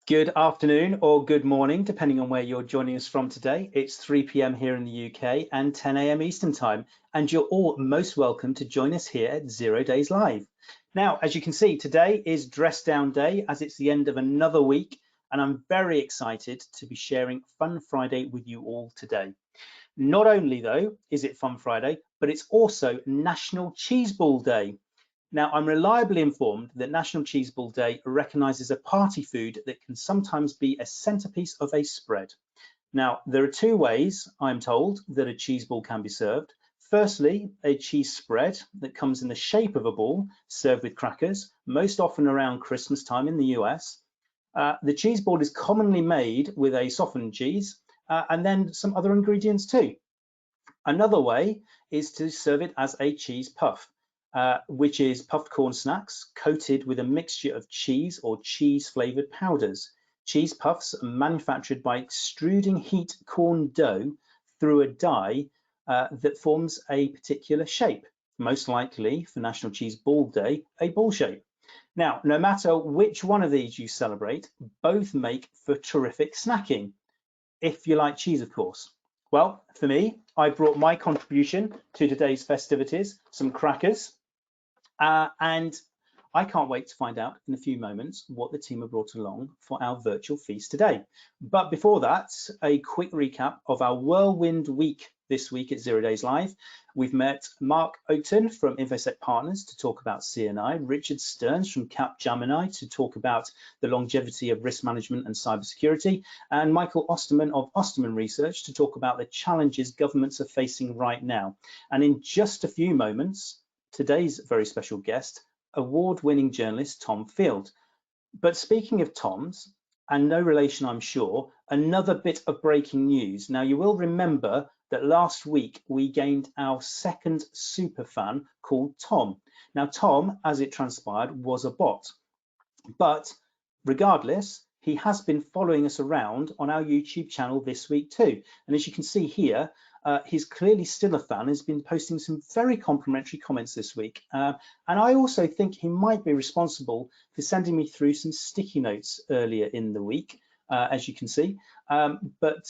Good afternoon or good morning, depending on where you're joining us from today. It's 3 p.m. here in the UK and 10 a.m. Eastern Time, and you're all most welcome to join us here at Zero Days Live. Now, as you can see, today is Dress Down Day as it's the end of another week, and I'm very excited to be sharing Fun Friday with you all today. Not only, though, is it Fun Friday, but it's also National Cheese Ball Day. Now, I'm reliably informed that National Cheese Ball Day recognises a party food that can sometimes be a centrepiece of a spread. Now, there are two ways, I'm told, that a cheese ball can be served. Firstly, a cheese spread that comes in the shape of a ball served with crackers, most often around Christmas time in the US. The cheese ball is commonly made with a softened cheese and then some other ingredients too. Another way is to serve it as a cheese puff. Which is puffed corn snacks coated with a mixture of cheese or cheese flavored powders. Cheese puffs are manufactured by extruding heat corn dough through a die that forms a particular shape, most likely for National Cheese Ball Day, a ball shape. Now, no matter which one of these you celebrate, both make for terrific snacking, if you like cheese, of course. Well, for me, I brought my contribution to today's festivities, some crackers, and I can't wait to find out in a few moments what the team have brought along for our virtual feast today. But before that, a quick recap of our whirlwind week this week at Zero Days Live. We've met Mark Oakton from InfoSec Partners to talk about CNI, Richard Stearns from Capgemini to talk about the longevity of risk management and cybersecurity, and Michael Osterman of Osterman Research to talk about the challenges governments are facing right now. And in just a few moments, today's very special guest, award-winning journalist Tom Field. But speaking of Tom's, and no relation I'm sure, another bit of breaking news. Now you will remember that last week we gained our second superfan called Tom. Now Tom, as it transpired, was a bot, but regardless, he has been following us around on our YouTube channel this week too. And as you can see here, he's clearly still a fan, has been posting some very complimentary comments this week. And I also think he might be responsible for sending me through some sticky notes earlier in the week, as you can see. But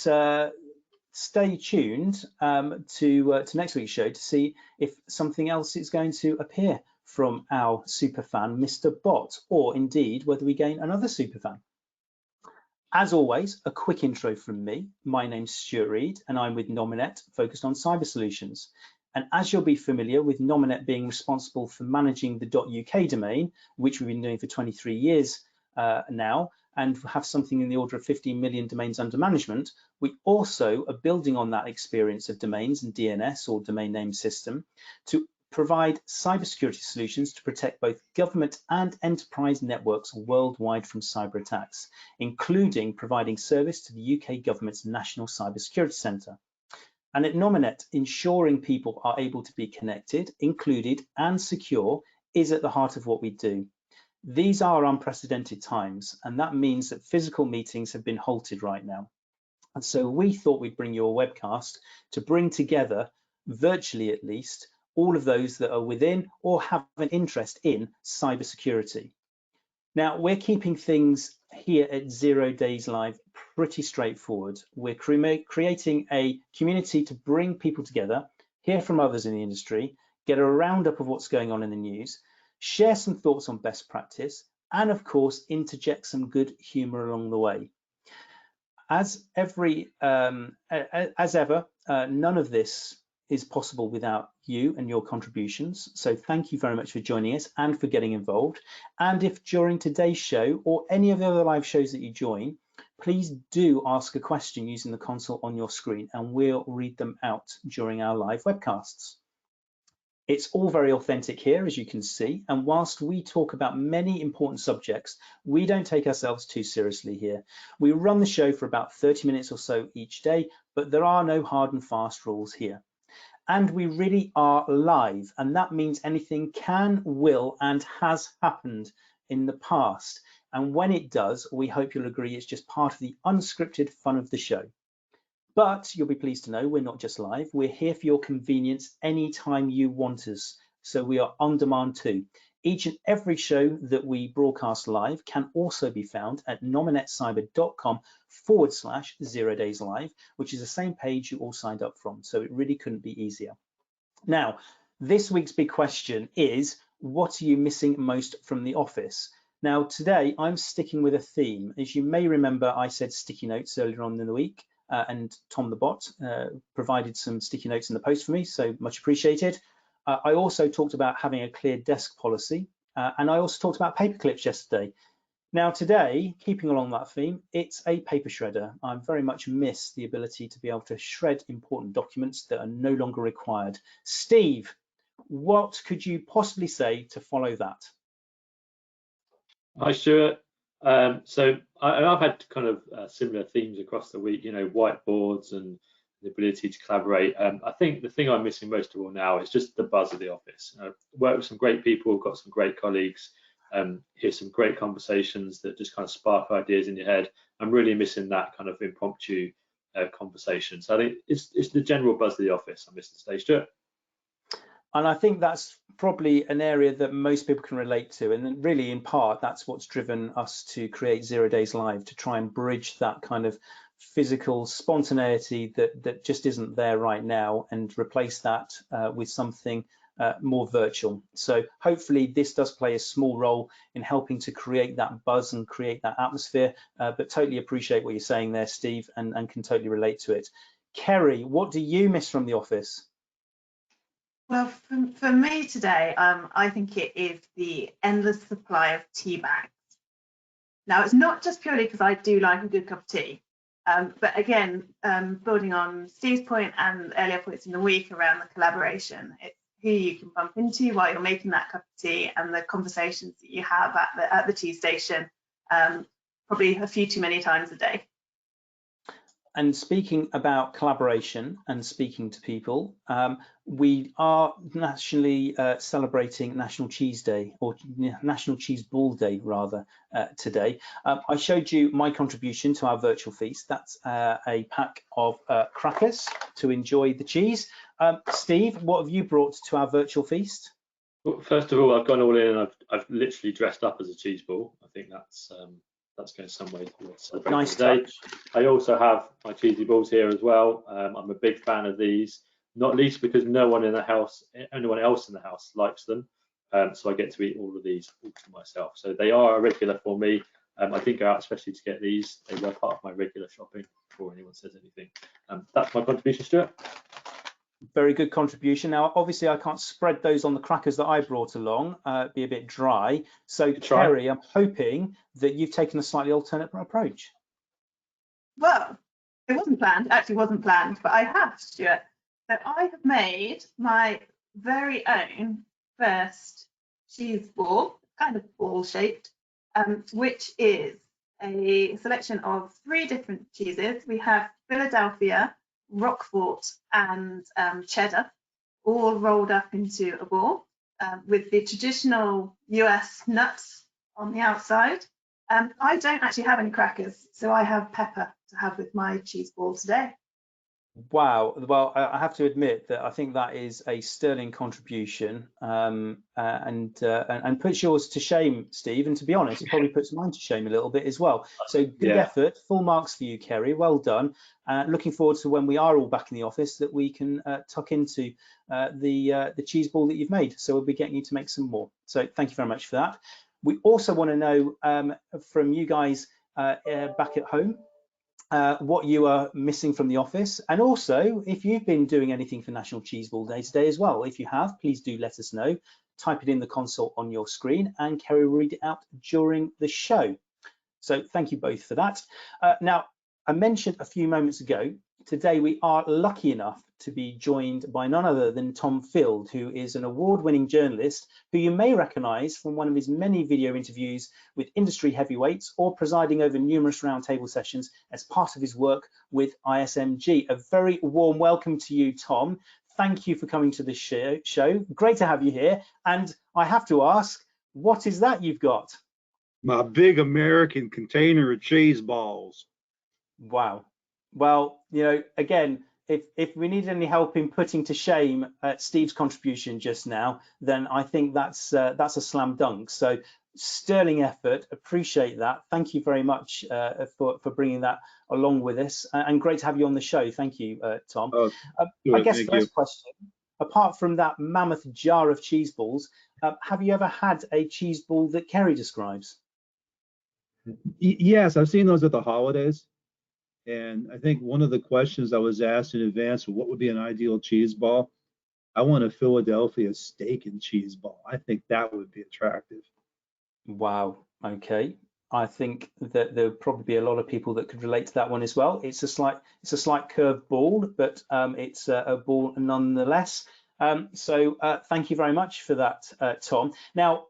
stay tuned to next week's show to see if something else is going to appear from our superfan, Mr. Bot, or indeed whether we gain another superfan. As always, a quick intro from me. My name's Stuart Reed and I'm with Nominet, focused on cyber solutions. And as you'll be familiar with Nominet being responsible for managing the .uk domain, which we've been doing for 23 years now, and have something in the order of 15 million domains under management, we also are building on that experience of domains and DNS, or domain name system, to provide cybersecurity solutions to protect both government and enterprise networks worldwide from cyber attacks, including providing service to the UK government's National Cybersecurity Centre. And at Nominet, ensuring people are able to be connected, included and secure is at the heart of what we do. These are unprecedented times, and that means that physical meetings have been halted right now. And so we thought we'd bring you a webcast to bring together, virtually at least, all of those that are within or have an interest in cybersecurity. Now, we're keeping things here at Zero Days Live pretty straightforward. We're creating a community to bring people together, hear from others in the industry, get a roundup of what's going on in the news, share some thoughts on best practice, and of course, interject some good humor along the way. As ever, none of this is possible without you and your contributions. So thank you very much for joining us and for getting involved. And if during today's show or any of the other live shows that you join, please do ask a question using the console on your screen and we'll read them out during our live webcasts. It's all very authentic here, as you can see, and whilst we talk about many important subjects, we don't take ourselves too seriously here. We run the show for about 30 minutes or so each day, but there are no hard and fast rules here. And we really are live, and that means anything can, will, and has happened in the past. And when it does, we hope you'll agree it's just part of the unscripted fun of the show. But you'll be pleased to know we're not just live, we're here for your convenience anytime you want us. So we are on demand too. Each and every show that we broadcast live can also be found at nominetcyber.com/0dayslive, which is the same page you all signed up from. So it really couldn't be easier. Now, this week's big question is, what are you missing most from the office? Now, today I'm sticking with a theme. As you may remember, I said sticky notes earlier on in the week, and Tom the bot provided some sticky notes in the post for me, so much appreciated. I also talked about having a clear desk policy, and I also talked about paper clips yesterday. Now today, keeping along that theme, it's a paper shredder. I very much miss the ability to be able to shred important documents that are no longer required. Steve, what could you possibly say to follow that? Hi, Stuart. So I've had kind of similar themes across the week, you know, whiteboards and the ability to collaborate. I think the thing I'm missing most of all now is just the buzz of the office. Work with some great people, got some great colleagues, hear some great conversations that just kind of spark ideas in your head. I'm really missing that kind of impromptu conversation. So I think it's the general buzz of the office I'm missing today, Stuart. And I think that's probably an area that most people can relate to. And really, in part, that's what's driven us to create 0 Days Live, to try and bridge that kind of physical spontaneity that just isn't there right now, and replace that with something more virtual. So hopefully this does play a small role in helping to create that buzz and create that atmosphere, but totally appreciate what you're saying there, Steve, and can totally relate to it. Kerry, what do you miss from the office? Well, for me today, I think it is the endless supply of tea bags. Now, it's not just purely because I do like a good cup of tea, but again, building on Steve's point and earlier points in the week around the collaboration, it's who you can bump into while you're making that cup of tea, and the conversations that you have at the tea station, probably a few too many times a day. And speaking about collaboration and speaking to people, we are nationally celebrating National Cheese Day, or National Cheese Ball Day rather, today. I showed you my contribution to our virtual feast. That's a pack of crackers to enjoy the cheese. Steve, what have you brought to our virtual feast? Well, first of all, I've gone all in and I've literally dressed up as a cheese ball. I think that's going some way towards celebrating Nice today. touch. I also have my cheesy balls here as well. I'm a big fan of these, not least because anyone else in the house likes them. So I get to eat all of these all to myself. So they are a regular for me. I didn't go out especially to get these. They were part of my regular shopping before anyone says anything. That's my contribution, Stuart. Very good contribution. Now, obviously, I can't spread those on the crackers that I brought along, be a bit dry. So, Kerry, I'm hoping that you've taken a slightly alternate approach. Well, it wasn't planned, actually wasn't planned, but I have, Stuart. So I have made my very own first cheese ball, kind of ball shaped, which is a selection of 3 different cheeses. We have Philadelphia, Roquefort and cheddar, all rolled up into a ball with the traditional US nuts on the outside. I don't actually have any crackers, so I have pepper to have with my cheese ball today. Wow. Well, I have to admit that I think that is a sterling contribution, and puts yours to shame, Steve. And to be honest, it probably puts mine to shame a little bit as well. So good effort, full marks for you, Kerry. Well done. Looking forward to when we are all back in the office that we can tuck into the cheese ball that you've made. So we'll be getting you to make some more. So thank you very much for that. We also want to know from you guys back at home, what you are missing from the office, and also if you've been doing anything for National Cheese Ball Day today as well. If you have, please do let us know. Type it in the console on your screen and Kerry will read it out during the show. So thank you both for that. Now, I mentioned a few moments ago, today we are lucky enough to be joined by none other than Tom Field, who is an award-winning journalist who you may recognise from one of his many video interviews with industry heavyweights or presiding over numerous roundtable sessions as part of his work with ISMG. A very warm welcome to you, Tom. Thank you for coming to the show. Great to have you here. And I have to ask, what is that you've got? My big American container of cheese balls. Wow. Well, you know, again, if we need any help in putting to shame Steve's contribution just now, then I think that's a slam dunk. So sterling effort, appreciate that. Thank you very much for bringing that along with us, and great to have you on the show. Thank you, Tom. Oh, I guess thank first you. question, apart from that mammoth jar of cheese balls, have you ever had a cheese ball that Kerry describes? Yes, I've seen those at the holidays. And I think one of the questions I was asked in advance, what would be an ideal cheese ball? I want a Philadelphia steak and cheese ball. I think that would be attractive. Wow. Okay. I think that there would probably be a lot of people that could relate to that one as well. It's a slight curved ball, but it's a ball nonetheless. So thank you very much for that, Tom. Now,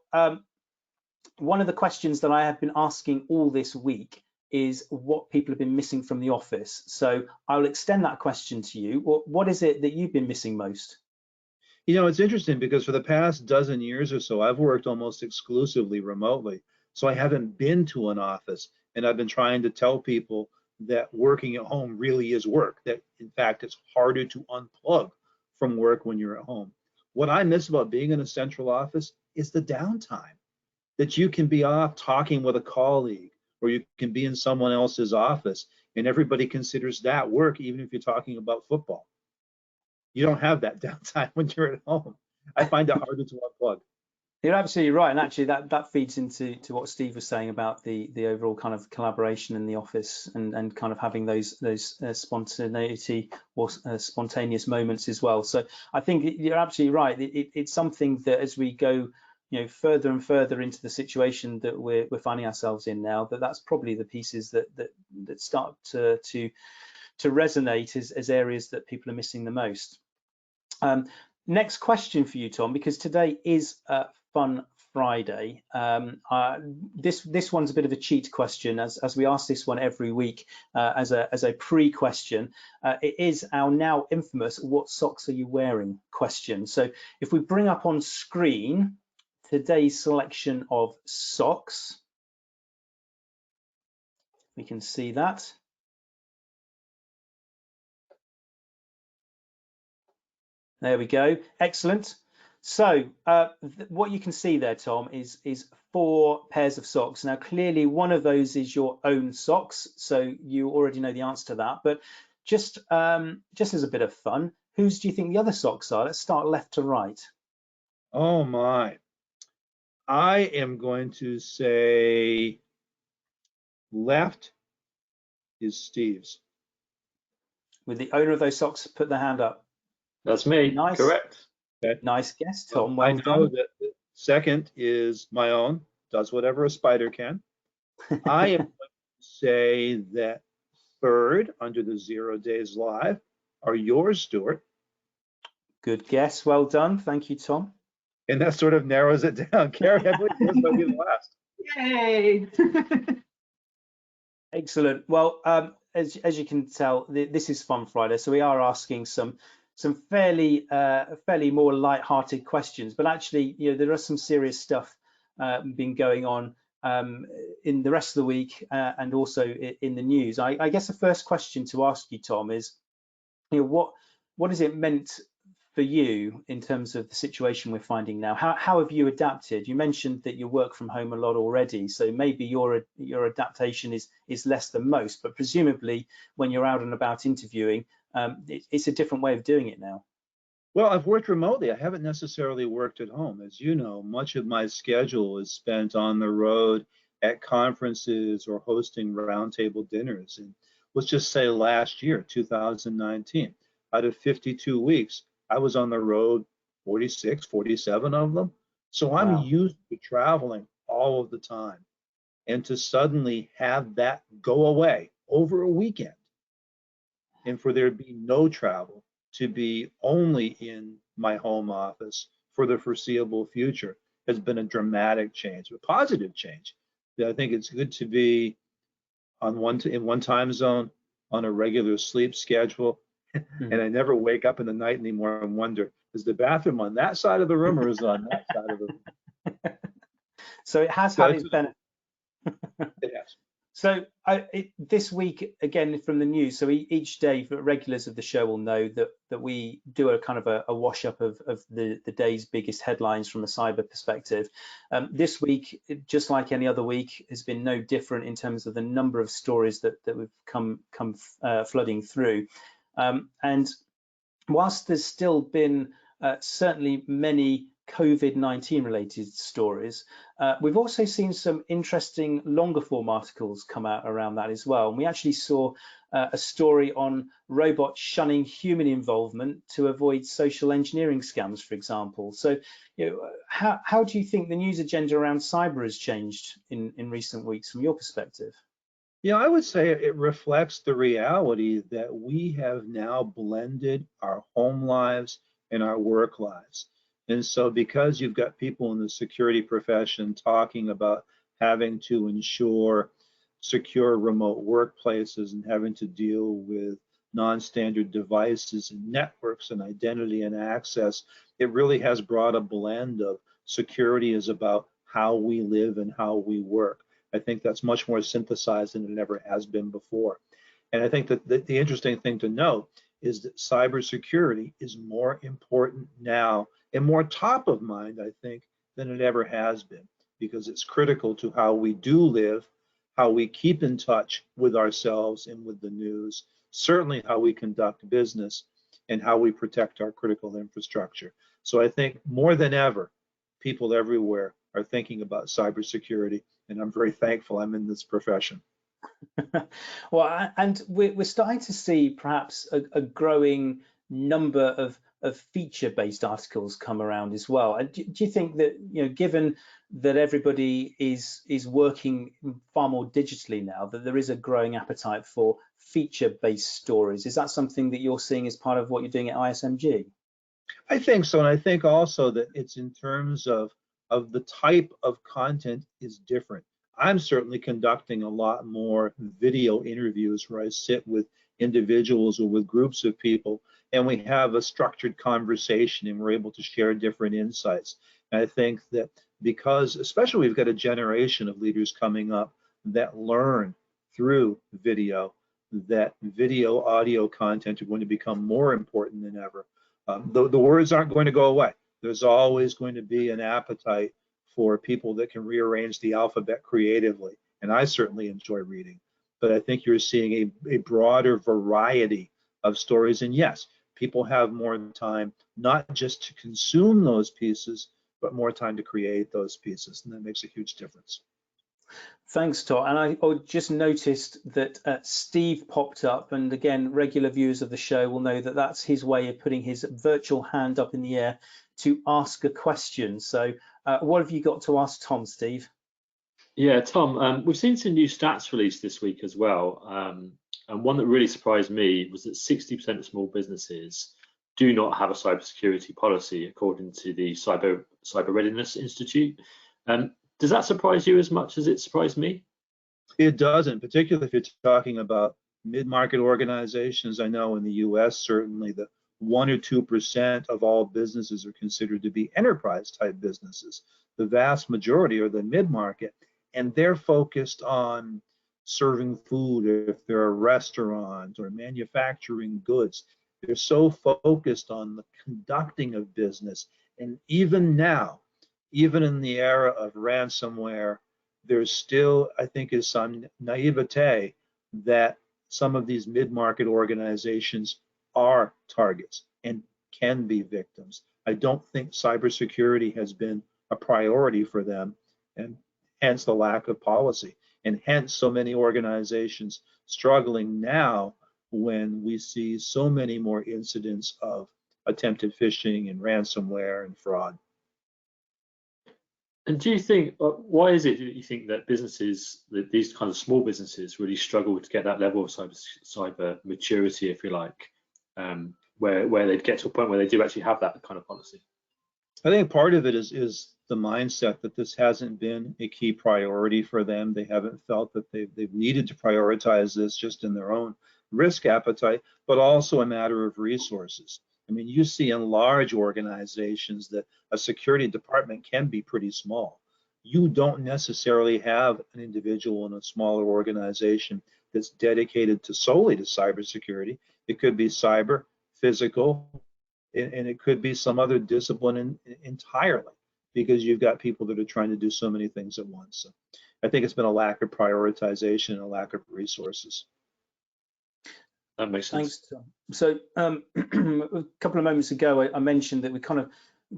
one of the questions that I have been asking all this week is what people have been missing from the office. So I'll extend that question to you. What is it that you've been missing most? You know, it's interesting because for the past dozen years or so, I've worked almost exclusively remotely. So I haven't been to an office, and I've been trying to tell people that working at home really is work, that in fact, it's harder to unplug from work when you're at home. What I miss about being in a central office is the downtime, that you can be off talking with a colleague, or you can be in someone else's office, and everybody considers that work, even if you're talking about football. You don't have that downtime when you're at home. I find it harder to unplug. You're absolutely right, and actually that feeds into what Steve was saying about the overall kind of collaboration in the office and kind of having those spontaneity or spontaneous moments as well. So I think you're absolutely right. It's something that as we go, further and further into the situation that we're finding ourselves in now, that's probably the pieces that start to resonate as areas that people are missing the most. Next question for you, Tom, because today is Fun Friday. This one's a bit of a cheat question, as we ask this one every week as a pre-question. It is our now infamous "What socks are you wearing?" question. So if we bring up on screen today's selection of socks, we can see that. There we go. Excellent. So what you can see there, Tom, is 4 pairs of socks. Now, clearly one of those is your own socks, so you already know the answer to that. But just as a bit of fun, whose do you think the other socks are? Let's start left to right. Oh my. I am going to say left is Steve's. With the owner of those socks, put their hand up. That's me. Nice. Correct. Okay. Nice guess, Tom. I Well know done. that the second is my own, does whatever a spider can. I am going to say that third, under the 0 Days Live, are yours, Stuart. Good guess. Well done. Thank you, Tom. And that sort of narrows it down. Carrie, I believe yours might be the last. Yay! Excellent. Well, as you can tell, this is Fun Friday, so we are asking some fairly more light-hearted questions, but actually, there are some serious stuff been going on in the rest of the week and also in the news. I guess the first question to ask you, Tom, is what has it meant for you in terms of the situation we're finding now? How have you adapted? You mentioned that you work from home a lot already, so maybe your adaptation is less than most, but presumably when you're out and about interviewing, it's a different way of doing it now. Well, I've worked remotely. I haven't necessarily worked at home. As you know, much of my schedule is spent on the road at conferences or hosting roundtable dinners. And let's just say last year, 2019, out of 52 weeks, I was on the road 46, 47 of them. So I'm Wow. used to traveling all of the time. And to suddenly have that go away over a weekend and for there to be no travel, to be only in my home office for the foreseeable future has been a dramatic change, a positive change. I think it's good to be on in one time zone, on a regular sleep schedule, and I never wake up in the night anymore and wonder, is the bathroom on that side of the room or is it on that side of the room? So it has had its benefits. It has. So this week, again, from the news, so each day, regulars of the show will know that we do a kind of a wash up of the day's biggest headlines from a cyber perspective. This week, just like any other week, has been no different in terms of the number of stories that we've come flooding through. And whilst there's still been certainly many COVID-19 related stories, we've also seen some interesting longer form articles come out around that as well. And we actually saw a story on robots shunning human involvement to avoid social engineering scams, for example. So, how do you think the news agenda around cyber has changed in recent weeks from your perspective? Yeah, I would say it reflects the reality that we have now blended our home lives and our work lives. And so because you've got people in the security profession talking about having to ensure secure remote workplaces and having to deal with non-standard devices and networks and identity and access, it really has brought a blend of security is about how we live and how we work. I think that's much more synthesized than it ever has been before. And I think that the interesting thing to note is that cybersecurity is more important now and more top of mind, I think, than it ever has been, because it's critical to how we do live, how we keep in touch with ourselves and with the news, certainly how we conduct business, and how we protect our critical infrastructure. So I think more than ever, people everywhere are thinking about cybersecurity, and I'm very thankful I'm in this profession. Well, and we're starting to see perhaps a growing number of feature-based articles come around as well. And do you think that, given that everybody is working far more digitally now, that there is a growing appetite for feature-based stories? Is that something that you're seeing as part of what you're doing at ISMG? I think so, and I think also that it's in terms of the type of content is different. I'm certainly conducting a lot more video interviews where I sit with individuals or with groups of people and we have a structured conversation and we're able to share different insights. And I think that because, especially we've got a generation of leaders coming up that learn through video, that video audio content are going to become more important than ever. The words aren't going to go away. There's always going to be an appetite for people that can rearrange the alphabet creatively. And I certainly enjoy reading. But I think you're seeing a broader variety of stories. And yes, people have more time, not just to consume those pieces, but more time to create those pieces. And that makes a huge difference. Thanks, Todd. And I just noticed that Steve popped up, and again, regular viewers of the show will know that that's his way of putting his virtual hand up in the air to ask a question. So what have you got to ask Tom, Steve? Yeah, Tom, we've seen some new stats released this week as well. And one that really surprised me was that 60% of small businesses do not have a cybersecurity policy, according to the Cyber Readiness Institute. Does that surprise you as much as it surprised me? It doesn't, particularly if you're talking about mid-market organizations. I know in the US, certainly the 1 or 2% of all businesses are considered to be enterprise type businesses. The vast majority are the mid-market, and they're focused on serving food if they're a restaurant or manufacturing goods. They're so focused on the conducting of business. And even now, even in the era of ransomware, there's still, I think, is some naivete that some of these mid-market organizations are targets and can be victims. I don't think cybersecurity has been a priority for them, and hence the lack of policy, and hence so many organizations struggling now when we see so many more incidents of attempted phishing and ransomware and fraud. And do you think, why is it that you think that businesses, that these kind of small businesses really struggle to get that level of cyber maturity, if you like, where they'd get to a point where they do actually have that kind of policy? I think part of it is the mindset that this hasn't been a key priority for them. They haven't felt that they've needed to prioritize this just in their own risk appetite, but also a matter of resources. I mean, you see in large organizations that a security department can be pretty small. you don't necessarily have an individual in a smaller organization that's dedicated to solely to cybersecurity. It could be cyber, physical, and it could be some other discipline entirely, because you've got people that are trying to do so many things at once. So I think it's been a lack of prioritization and a lack of resources. That makes sense. Thanks, Tom. So a couple of moments ago, I mentioned that we kind of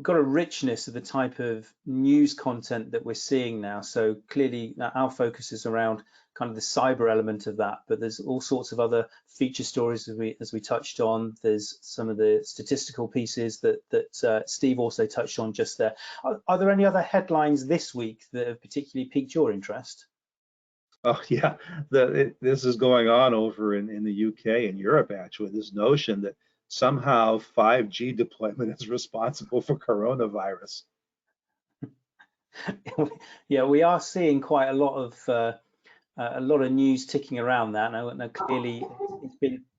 got a richness of the type of news content that we're seeing now. So clearly our focus is around kind of the cyber element of that, but there's all sorts of other feature stories as we touched on. There's some of the statistical pieces that Steve also touched on just there. Are there any other headlines this week that have particularly piqued your interest? Oh yeah, this is going on over in the UK and Europe, actually, this notion that somehow 5G deployment is responsible for coronavirus. Yeah, we are seeing quite a lot of news ticking around that. Now clearly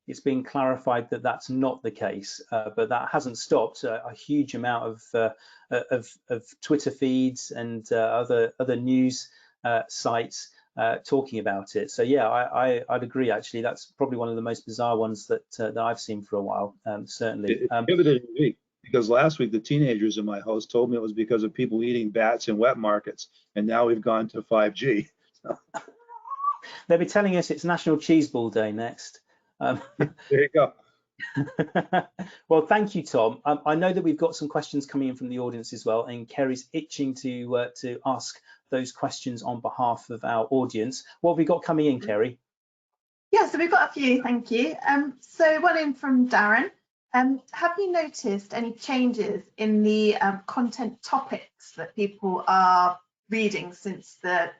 it's been clarified that that's not the case, but that hasn't stopped a huge amount of Twitter feeds and other news sites talking about it. So yeah, I'd agree. Actually, that's probably one of the most bizarre ones that I've seen for a while. Certainly. It pivoted a week, because last week the teenagers in my house told me it was because of people eating bats in wet markets, and now we've gone to 5G. They'll be telling us it's National Cheese Ball Day next. There you go. Well, thank you, Tom. I know that we've got some questions coming in from the audience as well, and Kerry's itching to ask those questions on behalf of our audience. What have we got coming in, Kerry? Yeah, so we've got a few, thank you. So one in from Darren. Have you noticed any changes in the content topics that people are reading since the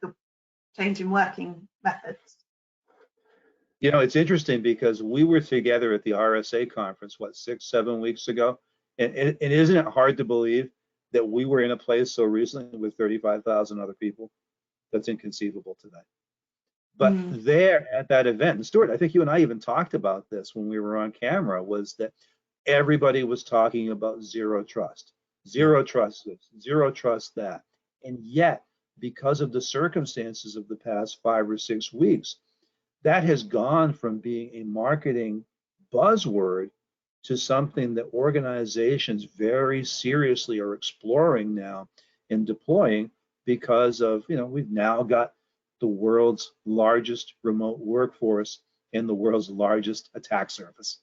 change in working methods? You know, it's interesting because we were together at the RSA conference, what, 6-7 weeks ago? And isn't it hard to believe that we were in a place so recently with 35,000 other people? That's inconceivable today. But there at that event, and Stuart, I think you and I even talked about this when we were on camera, was that everybody was talking about zero trust. Zero trust this, zero trust that. And yet, because of the circumstances of the past 5 or 6 weeks, that has gone from being a marketing buzzword to something that organizations very seriously are exploring now and deploying, because of, you know, we've now got the world's largest remote workforce and the world's largest attack surface.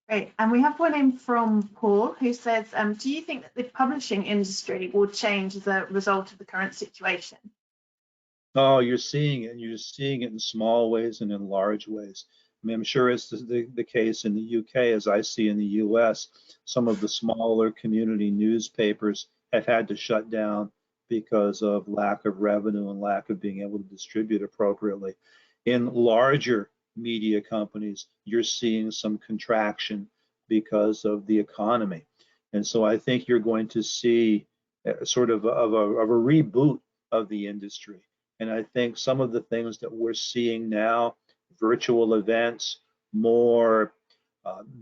Great, and we have one in from Paul who says, do you think that the publishing industry will change as a result of the current situation? Oh, you're seeing it. You're seeing it in small ways and in large ways. I mean, I'm sure it's the case in the UK, as I see in the US. Some of the smaller community newspapers have had to shut down because of lack of revenue and lack of being able to distribute appropriately. In larger media companies, you're seeing some contraction because of the economy. And so I think you're going to see sort of a reboot of the industry. And I think some of the things that we're seeing now, virtual events, more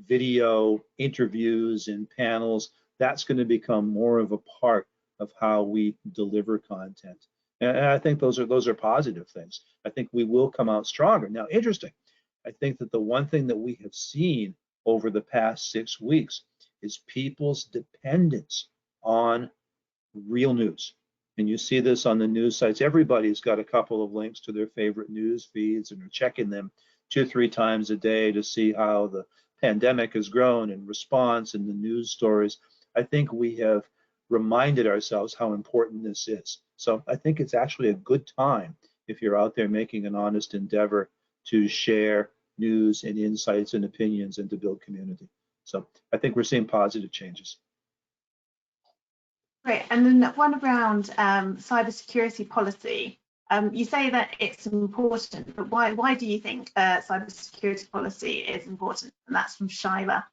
video interviews and panels, that's going to become more of a part of how we deliver content. And I think those are positive things. I think we will come out stronger. Now, interesting, I think that the one thing that we have seen over the past 6 weeks is people's dependence on real news. And you see this on the news sites. Everybody's got a couple of links to their favorite news feeds, and are checking them 2-3 times a day to see how the pandemic has grown in response and the news stories. I think we have reminded ourselves how important this is. So I think it's actually a good time if you're out there making an honest endeavor to share news and insights and opinions and to build community. So I think we're seeing positive changes. Great, and then one around cybersecurity policy. You say that it's important, but why do you think cybersecurity policy is important? And that's from Shyla.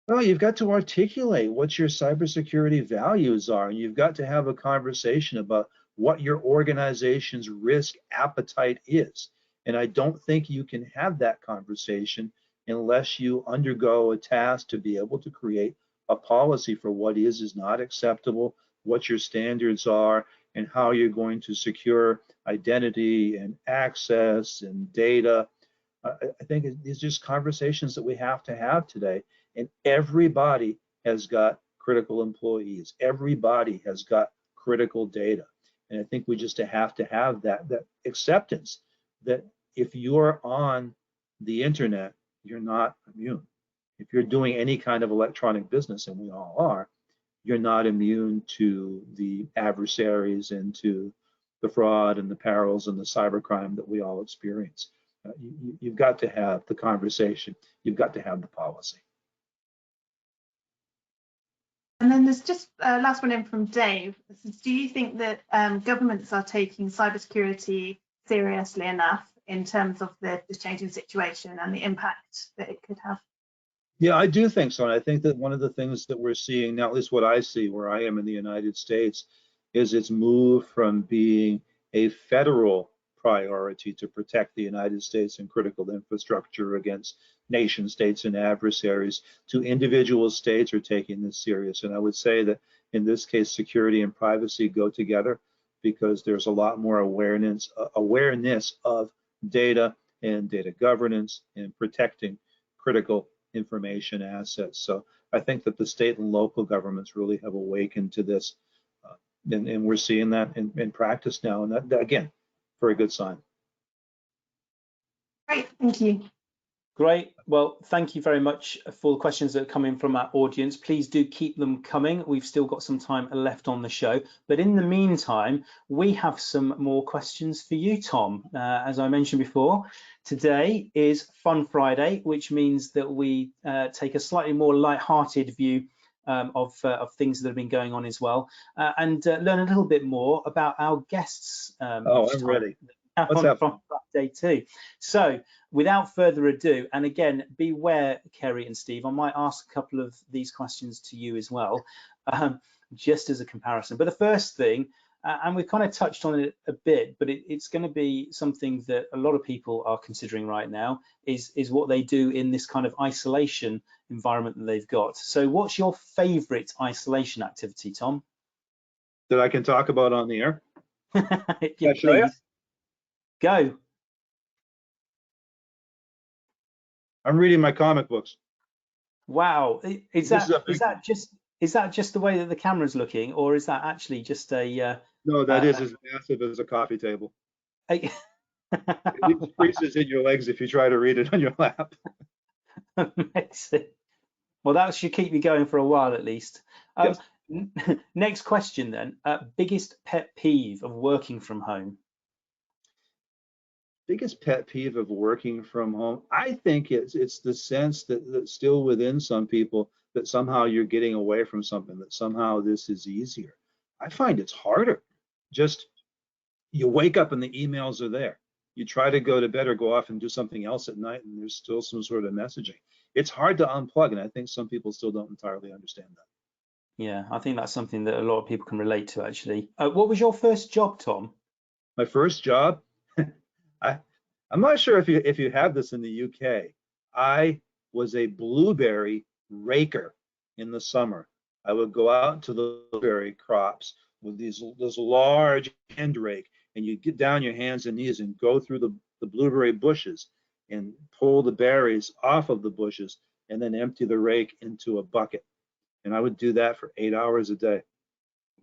Well, you've got to articulate what your cybersecurity values are, and you've got to have a conversation about what your organization's risk appetite is. And I don't think you can have that conversation unless you undergo a task to be able to create a policy for what is not acceptable, what your standards are, and how you're going to secure identity and access and data. I think it's just conversations that we have to have today. And everybody has got critical employees. Everybody has got critical data. And I think we just have to have that acceptance that if you're on the internet, you're not immune. If you're doing any kind of electronic business, and we all are, you're not immune to the adversaries and to the fraud and the perils and the cybercrime that we all experience. You've got to have the conversation. You've got to have the policy. And then there's just last one in from Dave. Do you think that governments are taking cybersecurity seriously enough in terms of the changing situation and the impact that it could have? Yeah, I do think so. And I think that one of the things that we're seeing now, at least what I see where I am in the United States, is its move from being a federal priority to protect the United States and critical infrastructure against nation states and adversaries to individual states are taking this serious. And I would say that in this case, security and privacy go together because there's a lot more awareness of data and data governance and protecting critical information assets. So I think that the state and local governments really have awakened to this, and we're seeing that in practice now. And that, again, very good sign. Great, thank you. Great. Well, thank you very much for the questions that are coming from our audience. Please do keep them coming. We've still got some time left on the show. But in the meantime, we have some more questions for you, Tom. As I mentioned before, today is Fun Friday, which means that we take a slightly more light-hearted view of things that have been going on as well, and learn a little bit more about our guests. Oh, I'm ready. On from day two. So without further ado, and again, beware, Kerry and Steve, I might ask a couple of these questions to you as well, just as a comparison. But the first thing, and we've kind of touched on it a bit, but it's going to be something that a lot of people are considering right now, is what they do in this kind of isolation environment that they've got. So what's your favorite isolation activity, Tom? That I can talk about on the air? Yeah, please. Go. I'm reading my comic books. Wow, is that just the way that the camera's looking, or is that actually just a? No, that is as massive as a coffee table. It leaves creases in your legs if you try to read it on your lap. Amazing. Well, that should keep you going for a while at least. Yes. Next question then. Biggest pet peeve of working from home? Biggest pet peeve of working from home, I think it's the sense that still within some people that somehow you're getting away from something, that somehow this is easier. I find it's harder. Just you wake up and the emails are there. You try to go to bed or go off and do something else at night and there's still some sort of messaging. It's hard to unplug, and I think some people still don't entirely understand that. Yeah, I think that's something that a lot of people can relate to, actually. What was your first job, Tom? My first job? I'm not sure if you have this in the UK. I was a blueberry raker in the summer. I would go out to the blueberry crops with this large hand rake, and you'd get down your hands and knees and go through the blueberry bushes and pull the berries off of the bushes and then empty the rake into a bucket. And I would do that for 8 hours a day.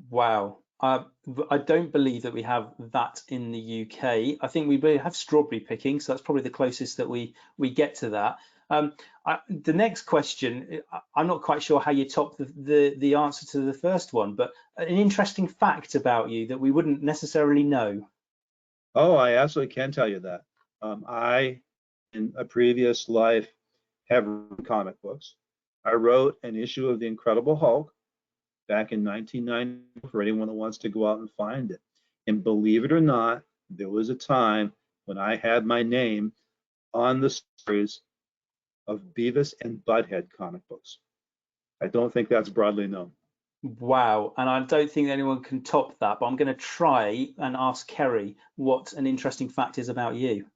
Wow. I don't believe that we have that in the UK. I think we have strawberry picking, so that's probably the closest that we get to that. The next question, I'm not quite sure how you top the answer to the first one, but an interesting fact about you that we wouldn't necessarily know. Oh, I absolutely can tell you that. I, in a previous life, have written comic books. I wrote an issue of The Incredible Hulk back in 1990 for anyone that wants to go out and find it. And believe it or not, there was a time when I had my name on the stories of Beavis and Butthead comic books. I don't think that's broadly known. Wow, and I don't think anyone can top that, but I'm going to try and ask Kerry what an interesting fact is about you.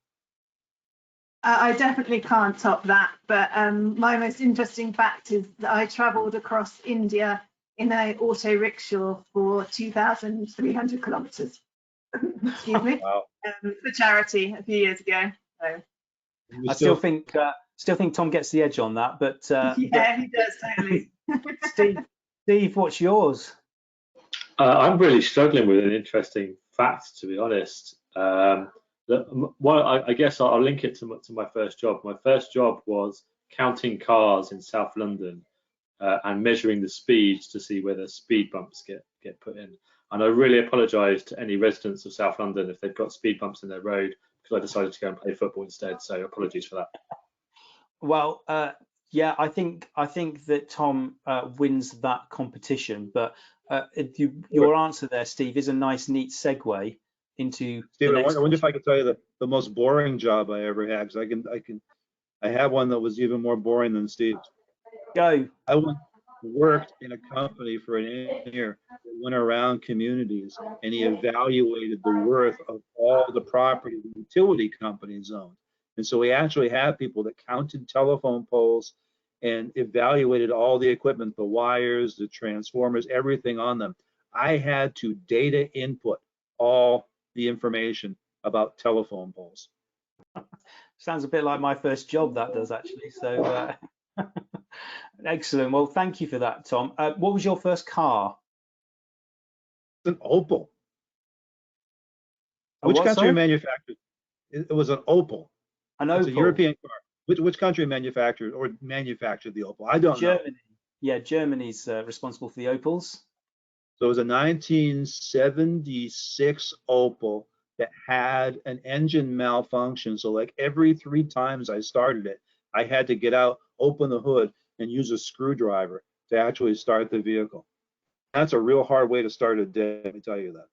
I definitely can't top that, but my most interesting fact is that I travelled across India in an auto rickshaw for 2,300 kilometres. Excuse me. Wow. For charity a few years ago. So. You I still think Tom gets the edge on that, but Yeah, he does totally. Steve, what's yours? I'm really struggling with an interesting fact, to be honest. I guess I'll link it to my first job. My first job was counting cars in South London and measuring the speeds to see whether speed bumps get put in. And I really apologise to any residents of South London if they've got speed bumps in their road, because I decided to go and play football instead. So apologies for that. Well, yeah, I think that Tom wins that competition, but your answer there, Steve, is a nice, neat segue into Steve, the I next wonder if I could tell you the most boring job I ever had, because I have one that was even more boring than Steve's. Go. I worked in a company for an engineer that went around communities and he evaluated the worth of all the property the utility companies owned. And so we actually have people that counted telephone poles and evaluated all the equipment, the wires, the transformers, everything on them. I had to data input all the information about telephone poles. Sounds a bit like my first job, that does actually. So excellent. Well, thank you for that, Tom. What was your first car? An Opel. A Which what, country sorry? manufactured? It was an Opel. An It's a Opel. European car. Which country manufactured the Opel? I don't know. Germany. Yeah, Germany's responsible for the Opels. So it was a 1976 Opel that had an engine malfunction. So like every 3 times I started it, I had to get out, open the hood, and use a screwdriver to actually start the vehicle. That's a real hard way to start a day, let me tell you that.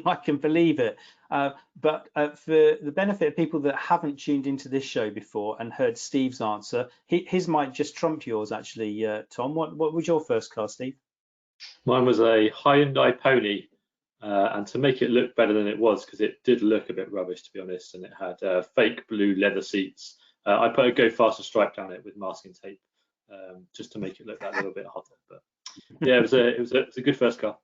I can believe it. But for the benefit of people that haven't tuned into this show before and heard Steve's answer, his might just trump yours, actually, Tom. What was your first car, Steve? Mine was a Hyundai Pony, and to make it look better than it was, because it did look a bit rubbish, to be honest, and it had fake blue leather seats. I put a Go Faster stripe down it with masking tape, just to make it look that little bit hotter. But yeah, it was a good first car.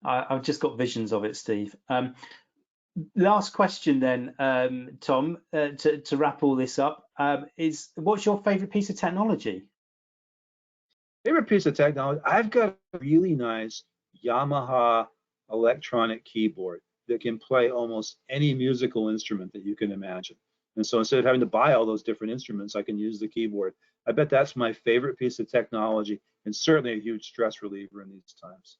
I've just got visions of it, Steve. Last question then, Tom, to wrap all this up, is what's your favorite piece of technology? Favorite piece of technology? I've got a really nice Yamaha electronic keyboard that can play almost any musical instrument that you can imagine. And so instead of having to buy all those different instruments, I can use the keyboard. I bet that's my favorite piece of technology, and certainly a huge stress reliever in these times.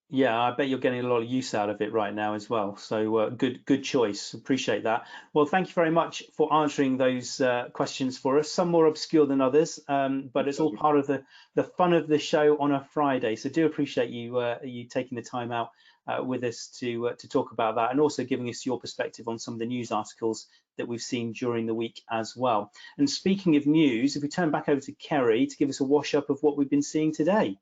Yeah, I bet you're getting a lot of use out of it right now as well. So good choice. Appreciate that. Well, thank you very much for answering those questions for us. Some more obscure than others, but it's all part of the fun of the show on a Friday. So do appreciate you taking the time out with us to talk about that, and also giving us your perspective on some of the news articles that we've seen during the week as well. And speaking of news, if we turn back over to Kerry to give us a wash up of what we've been seeing today.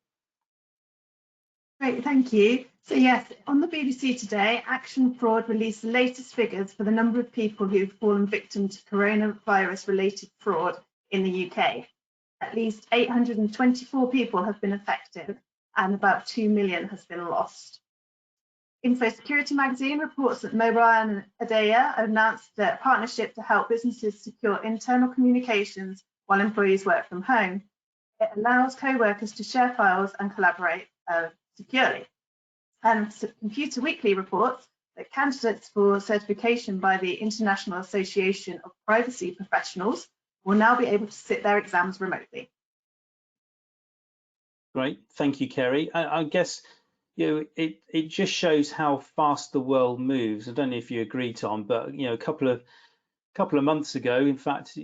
Great, thank you. So yes, on the BBC today, Action Fraud released the latest figures for the number of people who've fallen victim to coronavirus-related fraud in the UK. At least 824 people have been affected and about 2 million has been lost. Info Security magazine reports that Mobile and Adea announced their partnership to help businesses secure internal communications while employees work from home. It allows co-workers to share files and collaborate securely. And Computer Weekly reports that candidates for certification by the International Association of Privacy Professionals will now be able to sit their exams remotely. Great, thank you, Kerry. I guess it just shows how fast the world moves. I don't know if you agree, Tom, but a couple of months ago, in fact,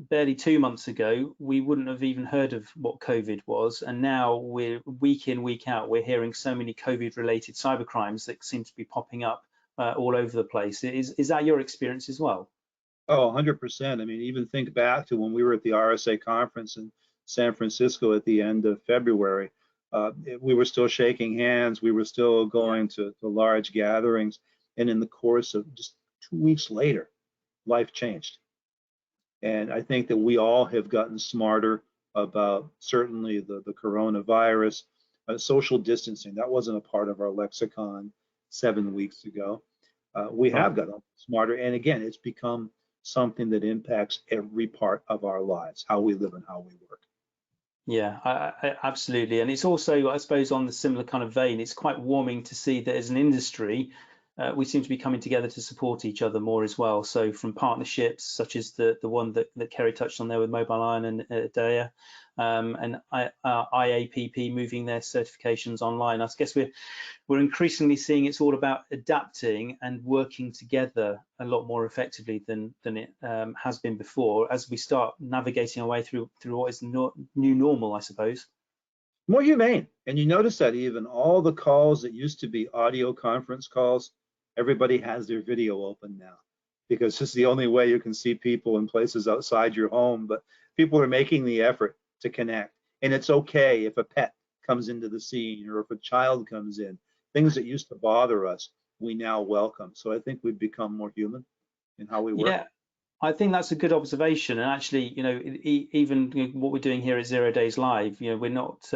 barely 2 months ago, we wouldn't have even heard of what COVID was, and now we're week in, week out, we're hearing so many COVID-related cybercrimes that seem to be popping up all over the place. Is that your experience as well? Oh, 100%. I mean, even think back to when we were at the RSA conference in San Francisco at the end of February. We were still shaking hands. We were still going to large gatherings, and in the course of just 2 weeks later, life changed. And I think that we all have gotten smarter about certainly the coronavirus, social distancing. That wasn't a part of our lexicon 7 weeks ago. We have gotten smarter. And again, it's become something that impacts every part of our lives, how we live and how we work. Yeah, absolutely. And it's also, I suppose, on the similar kind of vein, it's quite warming to see that as an industry, we seem to be coming together to support each other more as well. So from partnerships such as the one that Kerry touched on there with Mobile Iron and Daya, and IAPP moving their certifications online. I guess we're increasingly seeing it's all about adapting and working together a lot more effectively than it has been before, as we start navigating our way through what is new normal, I suppose. More humane. And you notice that even all the calls that used to be audio conference calls, everybody has their video open now, because it's the only way you can see people in places outside your home. But people are making the effort to connect. And it's okay if a pet comes into the scene or if a child comes in. Things that used to bother us, we now welcome. So I think we've become more human in how we work. Yeah, I think that's a good observation. And actually, even what we're doing here at 0 Days Live, we're not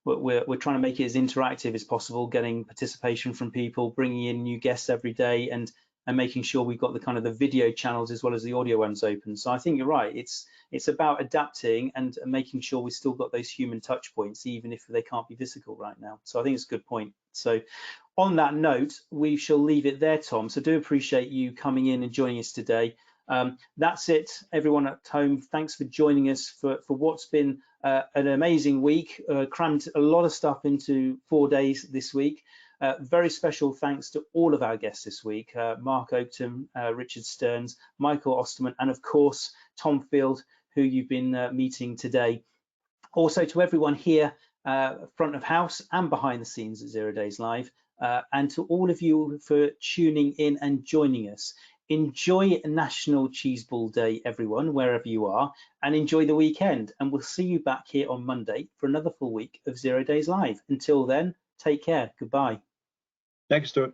we're trying to make it as interactive as possible, getting participation from people, bringing in new guests every day, and making sure we've got the kind of the video channels as well as the audio ones open. So I think you're right. It's about adapting and making sure we've still got those human touch points, even if they can't be physical right now. So I think it's a good point. So on that note, we shall leave it there, Tom. So do appreciate you coming in and joining us today. That's it, everyone at home. Thanks for joining us for what's been an amazing week. Crammed a lot of stuff into 4 days this week. Very special thanks to all of our guests this week, Mark Oakton, Richard Stearns, Michael Osterman, and of course, Tom Field, who you've been meeting today. Also to everyone here, front of house and behind the scenes at 0 Days Live, and to all of you for tuning in and joining us. Enjoy National Cheese Ball Day, everyone, wherever you are, and enjoy the weekend. And we'll see you back here on Monday for another full week of 0 Days Live. Until then, take care. Goodbye. Thanks, Stuart.